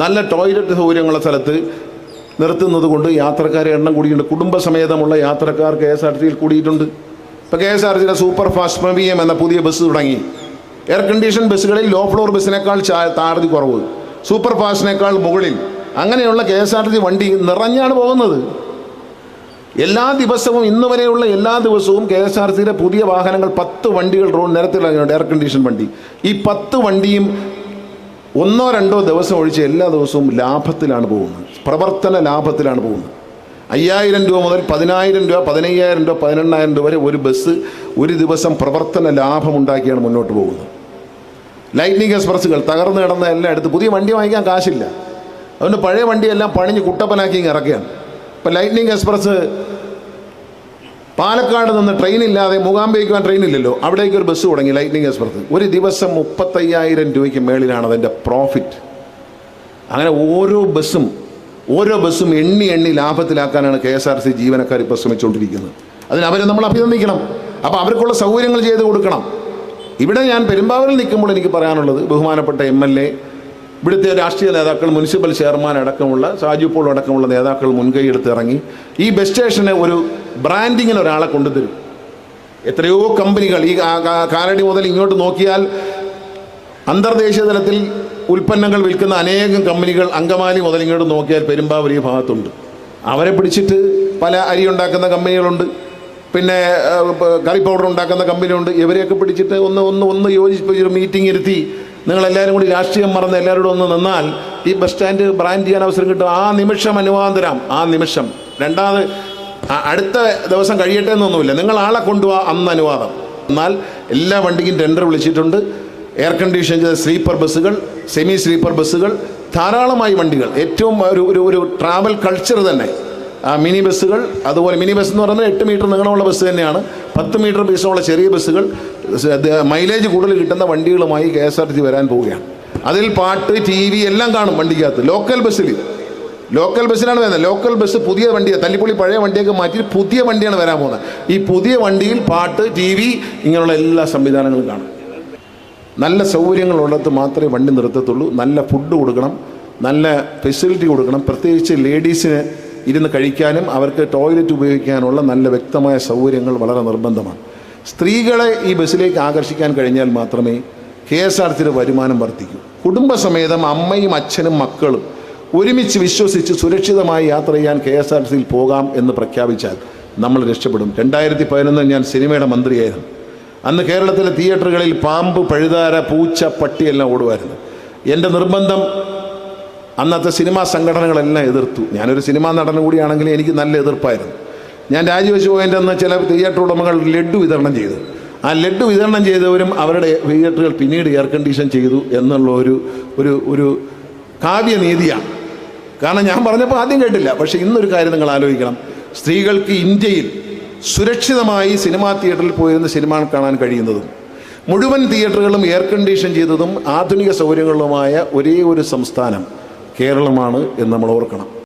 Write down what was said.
നല്ല ടോയ്ലറ്റ് സൗകര്യങ്ങളുള്ള സ്ഥലത്ത് നിർത്തുന്നത് കൊണ്ട് യാത്രക്കാരെ എണ്ണം കൂടിയിട്ടുണ്ട്. കുടുംബസമേതമുള്ള യാത്രക്കാർ KSRTCയിൽ കൂടിയിട്ടുണ്ട്. ഇപ്പോൾ KSRTCയുടെ സൂപ്പർ ഫാസ്റ്റ് പ്രീമിയം എന്ന പുതിയ ബസ് തുടങ്ങി. എയർ കണ്ടീഷൻ ബസ്സുകളിൽ ലോ ഫ്ലോർ ബസ്സിനേക്കാൾ താഴ്തി കുറവ്, സൂപ്പർ ഫാസ്റ്റിനേക്കാൾ മുകളിൽ, അങ്ങനെയുള്ള KSRTC വണ്ടി നിറഞ്ഞാണ് പോകുന്നത്. എല്ലാ ദിവസവും ഇന്ന് വരെയുള്ള എല്ലാ ദിവസവും KSRTCയുടെ പുതിയ വാഹനങ്ങൾ 10 വണ്ടികൾ റോഡ് നിരത്തിലിറങ്ങിയുണ്ട്, എയർ കണ്ടീഷൻ വണ്ടി. ഈ 10 വണ്ടിയും 1-2 ദിവസം ഒഴിച്ച് എല്ലാ ദിവസവും ലാഭത്തിലാണ് പോകുന്നത്, പ്രവർത്തന ലാഭത്തിലാണ് പോകുന്നത്. 5000 രൂപ മുതൽ 10000 രൂപ, 15000 രൂപ, 18000 രൂപ വരെ ഒരു ബസ് ഒരു ദിവസം പ്രവർത്തന ലാഭമുണ്ടാക്കിയാണ് മുന്നോട്ട് പോകുന്നത്. ലൈറ്റ്നിങ് എക്സ്പ്രസ്സുകൾ തകർന്നു കിടന്ന എല്ലാം എടുത്ത് പുതിയ വണ്ടി വാങ്ങിക്കാൻ കാശില്ല, അതുകൊണ്ട് പഴയ വണ്ടിയെല്ലാം പണിഞ്ഞ് കുട്ടപ്പനാക്കി ഇറക്കുകയാണ്. ഇപ്പം ലൈറ്റ്നിങ് എക്സ്പ്രസ് പാലക്കാട് നിന്ന് ട്രെയിനില്ലാതെ മൂകാംബികയ്ക്ക് ട്രെയിനില്ലല്ലോ, അവിടേക്ക് ഒരു ബസ് തുടങ്ങി ലൈറ്റ്നിങ് എക്സ്പ്രസ്. ഒരു ദിവസം 35000 രൂപയ്ക്ക് മേളിലാണ് അതിൻ്റെ പ്രോഫിറ്റ്. അങ്ങനെ ഓരോ ബസ്സും എണ്ണി ലാഭത്തിലാക്കാനാണ് KSRTC ജീവനക്കാർ ഇപ്പോൾ ശ്രമിച്ചുകൊണ്ടിരിക്കുന്നത്. അതിന് അവരെ നമ്മൾ അഭിനന്ദിക്കണം. അപ്പോൾ അവർക്കുള്ള സൗകര്യങ്ങൾ ചെയ്ത് കൊടുക്കണം. ഇവിടെ ഞാൻ പെരുമ്പാവൂരിൽ നിൽക്കുമ്പോൾ എനിക്ക് പറയാനുള്ളത്, ബഹുമാനപ്പെട്ട MLA, ഇവിടുത്തെ രാഷ്ട്രീയ നേതാക്കൾ, മുനിസിപ്പൽ ചെയർമാൻ അടക്കമുള്ള, സാജു പോൾ അടക്കമുള്ള നേതാക്കൾ മുൻകൈ എടുത്ത് ഇറങ്ങി ഈ ബസ് സ്റ്റേഷന് ഒരു ബ്രാൻഡിങ്ങിന് ഒരാളെ കൊണ്ടുതരും. എത്രയോ കമ്പനികൾ ഈ കാലടി മുതൽ ഇങ്ങോട്ട് നോക്കിയാൽ അന്തർദേശീയ തലത്തിൽ ഉൽപ്പന്നങ്ങൾ വിൽക്കുന്ന അനേകം കമ്പനികൾ അങ്കമാലി മുതൽ ഇങ്ങോട്ട് നോക്കിയാൽ പെരുമ്പാവൂർ ഈ ഭാഗത്തുണ്ട്. അവരെ പിടിച്ചിട്ട് പല അരി ഉണ്ടാക്കുന്ന കമ്പനികളുണ്ട്, പിന്നെ കറി പൗഡർ ഉണ്ടാക്കുന്ന കമ്പനിയുണ്ട്. ഇവരെയൊക്കെ പിടിച്ചിട്ട് ഒന്ന് യോജിപ്പിച്ചൊരു മീറ്റിംഗ് ഇരുത്തി നിങ്ങളെല്ലാവരും കൂടി രാഷ്ട്രീയം മറന്ന് എല്ലാവരോടും ഒന്ന് നിന്നാൽ ഈ ബസ് സ്റ്റാൻഡ് ബ്രാൻഡ് ചെയ്യാൻ അവസരം കിട്ടും. ആ നിമിഷം അനുവാദം തരാം, ആ നിമിഷം. രണ്ടാമത് അടുത്ത ദിവസം കഴിയട്ടെ എന്നൊന്നുമില്ല, നിങ്ങൾ ആളെ കൊണ്ടുപോവാ, അന്ന് അനുവാദം. എന്നാൽ എല്ലാ വണ്ടിക്കും ടെൻഡർ വിളിച്ചിട്ടുണ്ട്. എയർ കണ്ടീഷൻ ചെയ്ത സ്ലീപ്പർ ബസ്സുകൾ, സെമി സ്ലീപ്പർ ബസ്സുകൾ, ധാരാളമായി വണ്ടികൾ. ഏറ്റവും ഒരു ട്രാവൽ കൾച്ചർ തന്നെ. മിനി ബസ്സുകൾ, അതുപോലെ മിനി ബസ് എന്ന് പറയുന്നത് 8 മീറ്റർ നീളമുള്ള ബസ് തന്നെയാണ്. 10 മീറ്റർ വീസമുള്ള ചെറിയ ബസ്സുകൾ, മൈലേജ് കൂടുതൽ കിട്ടുന്ന വണ്ടികളുമായി KSRTC വരാൻ പോവുകയാണ്. അതിൽ പാട്ട്, TV എല്ലാം കാണും വണ്ടിക്കകത്ത്. ലോക്കൽ ബസ്സിലാണ് വരുന്നത്. ലോക്കൽ ബസ് പുതിയ വണ്ടിയാണ്, തല്ലിപ്പൊളി പഴയ വണ്ടിയൊക്കെ മാറ്റി പുതിയ വണ്ടിയാണ് വരാൻ പോകുന്നത്. ഈ പുതിയ വണ്ടിയിൽ പാട്ട്, TV ഇങ്ങനെയുള്ള എല്ലാ സംവിധാനങ്ങളും കാണും. നല്ല സൗകര്യങ്ങളുള്ളിടത്ത് മാത്രമേ വണ്ടി നിർത്തത്തുള്ളൂ. നല്ല ഫുഡ് കൊടുക്കണം, നല്ല ഫെസിലിറ്റി കൊടുക്കണം. പ്രത്യേകിച്ച് ലേഡീസിന് ഇരുന്ന് കഴിക്കാനും അവർക്ക് ടോയ്ലറ്റ് ഉപയോഗിക്കാനുള്ള നല്ല വ്യക്തമായ സൗകര്യങ്ങൾ വളരെ നിർബന്ധമാണ്. സ്ത്രീകളെ ഈ ബസ്സിലേക്ക് ആകർഷിക്കാൻ കഴിഞ്ഞാൽ മാത്രമേ KSRTCയുടെ വരുമാനം വർദ്ധിക്കൂ. കുടുംബസമേതം അമ്മയും അച്ഛനും മക്കളും ഒരുമിച്ച് വിശ്വസിച്ച് സുരക്ഷിതമായി യാത്ര ചെയ്യാൻ KSRTCയിൽ പോകാം എന്ന് പ്രഖ്യാപിച്ചാൽ നമ്മൾ രക്ഷപ്പെടും. 2011 ഞാൻ സിനിമയുടെ മന്ത്രിയായിരുന്നു. അന്ന് കേരളത്തിലെ തിയേറ്ററുകളിൽ പാമ്പ്, പഴുതാര, പൂച്ച, പട്ടിയെല്ലാം ഓടുമായിരുന്നു. എൻ്റെ നിർബന്ധം അന്നത്തെ സിനിമാ സംഘടനകളെല്ലാം എതിർത്തു. ഞാനൊരു സിനിമാ നടൻ കൂടിയാണെങ്കിൽ എനിക്ക് നല്ല എതിർപ്പായിരുന്നു. ഞാൻ രാജിവെച്ച് പോയതിൻ്റെ അന്ന് ചില തിയേറ്റർ ഉടമകൾ ലഡ്ഡു വിതരണം ചെയ്തു. ആ ലഡ്ഡു വിതരണം ചെയ്തവരും അവരുടെ തിയേറ്ററുകൾ പിന്നീട് എയർ കണ്ടീഷൻ ചെയ്തു എന്നുള്ള ഒരു കാവ്യനീതിയാണ്. കാരണം ഞാൻ പറഞ്ഞപ്പോൾ ആദ്യം കേട്ടില്ല. പക്ഷേ ഇന്നൊരു കാര്യം നിങ്ങൾ ആലോചിക്കണം, സ്ത്രീകൾക്ക് ഇന്ത്യയിൽ സുരക്ഷിതമായി സിനിമാ തിയേറ്ററിൽ പോയിരുന്ന് സിനിമ കാണാൻ കഴിയുന്നതും മുഴുവൻ തിയേറ്ററുകളും എയർ കണ്ടീഷൻ ചെയ്തതും ആധുനിക സൗകര്യങ്ങളുമായ ഒരേ ഒരു സംസ്ഥാനം കേരളമാണ് എന്ന് നമ്മൾ ഓർക്കണം.